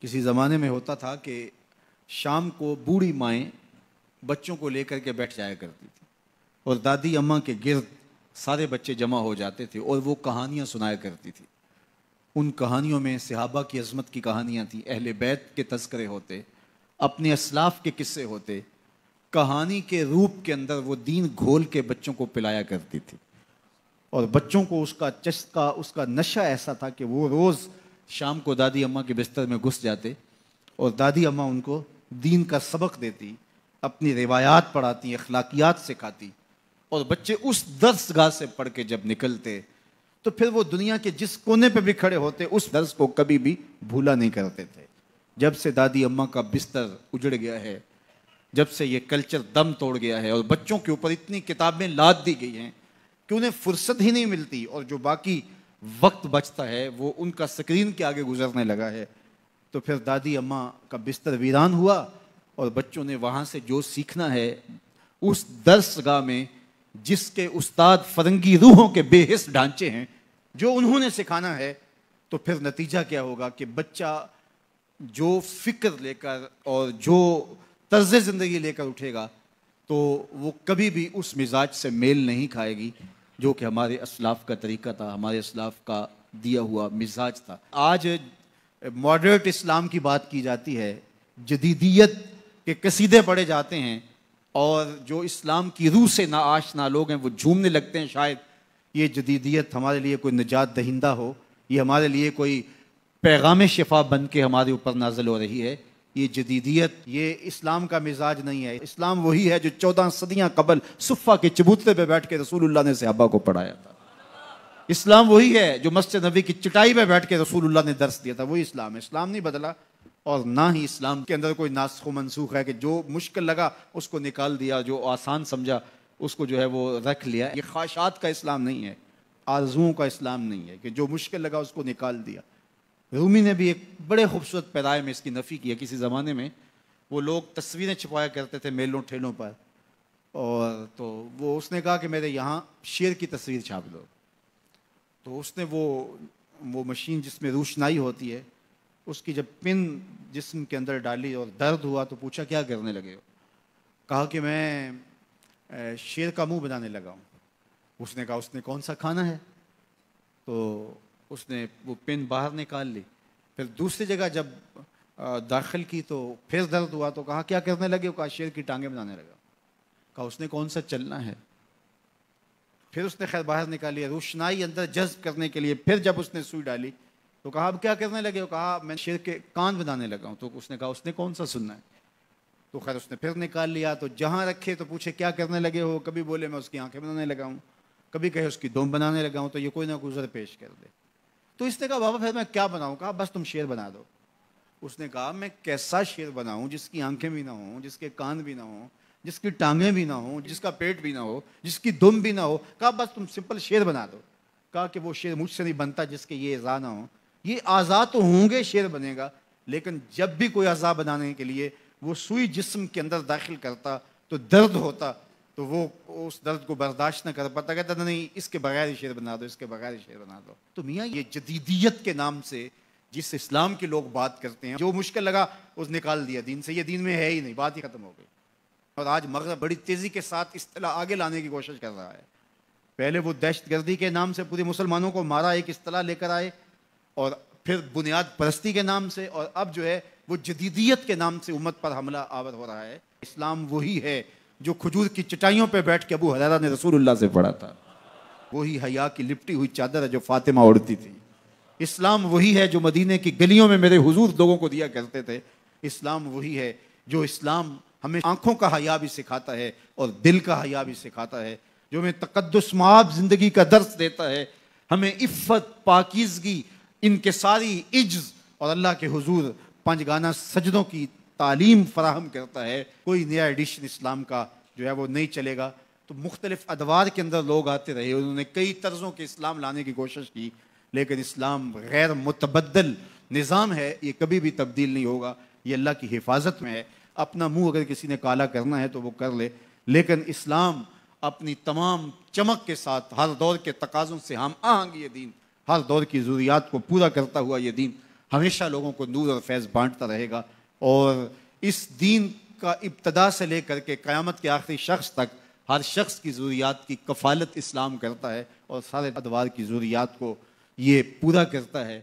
کسی زمانے میں ہوتا تھا کہ شام کو بوڑھی مائیں بچوں کو لے کر کے بیٹھ جایا کرتی تھی اور دادی اماں کے گرد سارے بچے جمع ہو جاتے تھے اور وہ کہانیاں سنایا کرتی تھی۔ ان کہانیوں میں صحابہ کی عظمت کی کہانیاں تھیں، اہل بیت کے تذکرے ہوتے، اپنے اسلاف کے قصے ہوتے۔ کہانی کے روپ کے اندر وہ دین گھول کے بچوں کو پلایا کرتی تھی اور بچوں کو اس کا چسکا، اس کا نشہ ایسا تھا کہ وہ روز شام کو دادی اماں کے بستر میں گھس جاتے اور دادی اماں ان کو دین کا سبق دیتی، اپنی روایات پڑھاتی، اخلاقیات سکھاتی، اور بچے اس درس گاہ سے پڑھ کے جب نکلتے تو پھر وہ دنیا کے جس کونے پہ بھی کھڑے ہوتے اس درس کو کبھی بھی بھولا نہیں کرتے تھے۔ جب سے دادی اماں کا بستر اجڑ گیا ہے، جب سے یہ کلچر دم توڑ گیا ہے اور بچوں کے اوپر اتنی کتابیں لاد دی گئی ہیں کہ انہیں فرصت ہی نہیں ملتی، اور جو باقی وقت بچتا ہے وہ ان کا سکرین کے آگے گزرنے لگا ہے، تو پھر دادی اماں کا بستر ویران ہوا اور بچوں نے وہاں سے جو سیکھنا ہے اس درس گاہ میں جس کے استاد فرنگی روحوں کے بے حس ڈھانچے ہیں، جو انہوں نے سکھانا ہے، تو پھر نتیجہ کیا ہوگا کہ بچہ جو فکر لے کر اور جو طرز زندگی لے کر اٹھے گا تو وہ کبھی بھی اس مزاج سے میل نہیں کھائے گی جو کہ ہمارے اسلاف کا طریقہ تھا، ہمارے اسلاف کا دیا ہوا مزاج تھا۔ آج ماڈریٹ اسلام کی بات کی جاتی ہے، جدیدیت کے قصیدے پڑھے جاتے ہیں، اور جو اسلام کی روح سے ناآشنا لوگ ہیں وہ جھومنے لگتے ہیں شاید یہ جدیدیت ہمارے لیے کوئی نجات دہندہ ہو، یہ ہمارے لیے کوئی پیغام شفا بن کے ہمارے اوپر نازل ہو رہی ہے۔ یہ جدیدیت، یہ اسلام کا مزاج نہیں ہے۔ اسلام وہی ہے جو 14 صدیاں قبل صفہ کے چبوترے پہ بیٹھ کے رسول اللہ نے صحابہ کو پڑھایا تھا۔ اسلام وہی ہے جو مسجد نبی کی چٹائی پہ بیٹھ کے رسول اللہ نے درس دیا تھا، وہی اسلام ہے۔ اسلام نہیں بدلا، اور نہ ہی اسلام کے اندر کوئی ناسخ و منسوخ ہے کہ جو مشکل لگا اس کو نکال دیا، جو آسان سمجھا اس کو جو ہے وہ رکھ لیا۔ یہ خواہشات کا اسلام نہیں ہے، آرزوؤں کا اسلام نہیں ہے کہ جو مشکل لگا اس کو نکال دیا۔ رومی نے بھی ایک بڑے خوبصورت پیرائے میں اس کی نفی کی ہے۔ کسی زمانے میں وہ لوگ تصویریں چھپایا کرتے تھے میلوں ٹھیلوں پر، اور تو وہ اس نے کہا کہ میرے یہاں شیر کی تصویر چھاپ دو، تو اس نے وہ مشین جس میں روشنائی ہوتی ہے اس کی جب پن جسم کے اندر ڈالی اور درد ہوا تو پوچھا کیا کرنے لگے ہو؟ کہا کہ میں شیر کا منہ بنانے لگا ہوں۔ اس نے کہا اس نے کون سا کھانا ہے؟ تو اس نے وہ پن باہر نکال لی، پھر دوسری جگہ جب داخل کی تو پھر درد ہوا تو کہا کیا کرنے لگے ہو؟ کہا شیر کی ٹانگیں بنانے لگا۔ کہا اس نے کون سا چلنا ہے؟ پھر اس نے خیر باہر نکالی، روشنائی اندر جذب کرنے کے لیے پھر جب اس نے سوئی ڈالی تو کہا اب کیا کرنے لگے ہو؟ کہا میں شیر کے کان بنانے لگا ہوں۔ تو اس نے کہا اس نے کون سا سننا ہے؟ تو خیر اس نے پھر نکال لیا، تو جہاں رکھے تو پوچھے کیا کرنے لگے ہو؟ کبھی بولے میں اس کی آنکھیں بنانے لگا ہوں، کبھی کہے اس کی دم بنانے لگا ہوں، تو یہ کوئی نہ کوئی عذر پیش کر دے۔ تو اس نے کہا بابا پھر میں کیا بناؤں؟ کہا بس تم شیر بنا دو۔ اس نے کہا میں کیسا شیر بناؤں جس کی آنکھیں بھی نہ ہوں، جس کے کان بھی نہ ہوں، جس کی ٹانگیں بھی نہ ہوں، جس کا پیٹ بھی نہ ہو، جس کی دم بھی نہ ہو؟ کہا بس تم سمپل شیر بنا دو۔ کہا کہ وہ شیر مجھ سے نہیں بنتا جس کے یہ اعضاء نہ ہوں۔ یہ اعضاء تو ہوں گے شیر بنے گا، لیکن جب بھی کوئی اعضاء بنانے کے لیے وہ سوئی جسم کے اندر داخل کرتا تو درد ہوتا، تو وہ اس درد کو برداشت نہ کر پاتا، کہتا نہیں اس کے بغیر ہی شیر بنا دو، اس کے بغیر ہی شیر بنا دو۔ تو میاں یہ جدیدیت کے نام سے جس اسلام کے لوگ بات کرتے ہیں، جو مشکل لگا اس نکال دیا دین سے، یہ دین میں ہے ہی نہیں، بات ہی ختم ہو گئی۔ اور آج مغرب بڑی تیزی کے ساتھ اصطلاح آگے لانے کی کوشش کر رہا ہے۔ پہلے وہ دہشت گردی کے نام سے پورے مسلمانوں کو مارا، ایک اصطلاح لے کر آئے، اور پھر بنیاد پرستی کے نام سے، اور اب جو ہے وہ جدیدیت کے نام سے امت پر حملہ آور ہو رہا ہے۔ اسلام وہی ہے جو کھجور کی چٹائیوں پہ بیٹھ کے ابو ہریرہ نے رسول اللہ سے پڑھا تھا، وہی حیا کی لپٹی ہوئی چادر ہے جو فاطمہ اوڑھتی تھی۔ اسلام وہی ہے جو مدینے کی گلیوں میں میرے حضور لوگوں کو دیا کرتے تھے۔ اسلام وہی ہے جو اسلام ہمیں آنکھوں کا حیا بھی سکھاتا ہے اور دل کا حیا بھی سکھاتا ہے، جو ہمیں تقدس مآب زندگی کا درس دیتا ہے، ہمیں عفت، پاکیزگی، انکساری، عجز اور اللہ کے حضور پنجگانہ سجدوں کی تعلیم فراہم کرتا ہے۔ کوئی نیا ایڈیشن اسلام کا جو ہے وہ نہیں چلے گا۔ تو مختلف ادوار کے اندر لوگ آتے رہے، انہوں نے کئی طرزوں کے اسلام لانے کی کوشش کی، لیکن اسلام غیر متبدل نظام ہے، یہ کبھی بھی تبدیل نہیں ہوگا، یہ اللہ کی حفاظت میں ہے۔ اپنا منہ اگر کسی نے کالا کرنا ہے تو وہ کر لے، لیکن اسلام اپنی تمام چمک کے ساتھ ہر دور کے تقاضوں سے ہم آہنگ یہ دین، ہر دور کی ضروریات کو پورا کرتا ہوا یہ دین ہمیشہ لوگوں کو نور اور فیض بانٹتا رہے گا، اور اس دین کا ابتدا سے لے کر کے قیامت کے آخری شخص تک ہر شخص کی ضروریات کی کفالت اسلام کرتا ہے، اور سارے ادوار کی ضروریات کو یہ پورا کرتا ہے۔